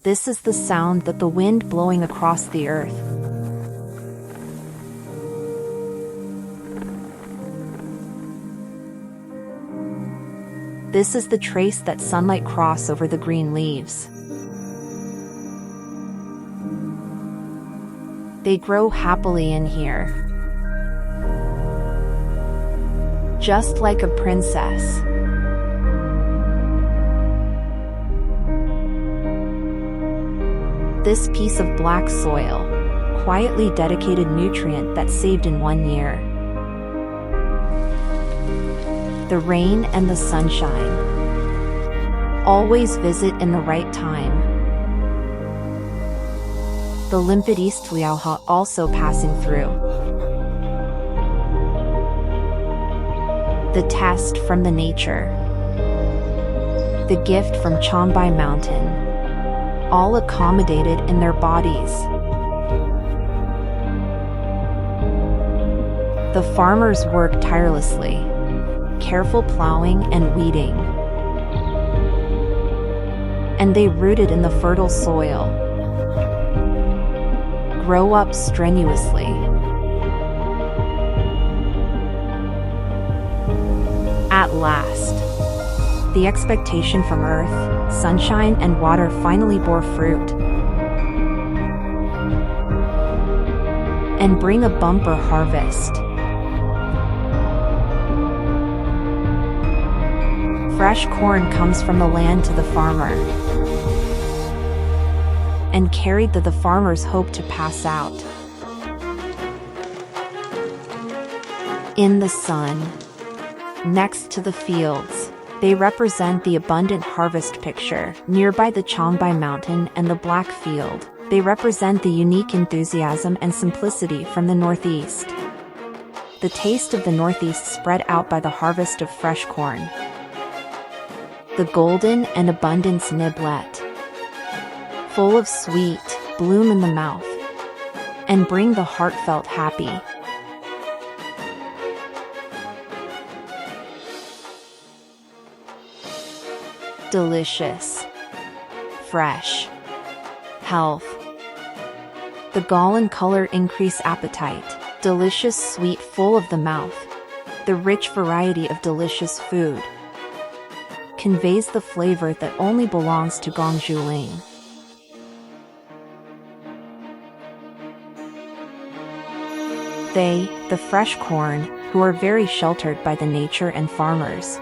This is the sound that the wind blowing across the earth. This is the trace that sunlight cross over the green leaves. They grow happily in here, just like a princess. This piece of black soil, quietly dedicated nutrient that saved in 1 year. The rain and the sunshine always visit in the right time. The limpid East Liaohe also passing through. The test from the nature. The gift from Changbai Mountain. All accommodated in their bodies. The farmers work tirelessly, careful plowing and weeding. And they rooted in the fertile soil. Grow up strenuously. At last, the expectation from earth, sunshine and water finally bore fruit and bring a bumper harvest. Fresh corn comes from the land to the farmer and carried that the farmers hope to pass out. In the sun, next to the fields, they represent the abundant harvest picture. Nearby the Changbai Mountain and the Black Field, they represent the unique enthusiasm and simplicity from the Northeast. The taste of the Northeast spread out by the harvest of fresh corn. The golden and abundance niblet, full of sweet, bloom in the mouth, and bring the heartfelt happy. Delicious, fresh, health. The golden color increase appetite, delicious sweet full of the mouth. The rich variety of delicious food conveys the flavor that only belongs to Gongjuling. They, the fresh corn, who are very sheltered by the nature and farmers.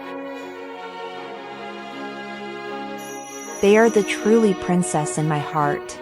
They are the truly princess in my heart.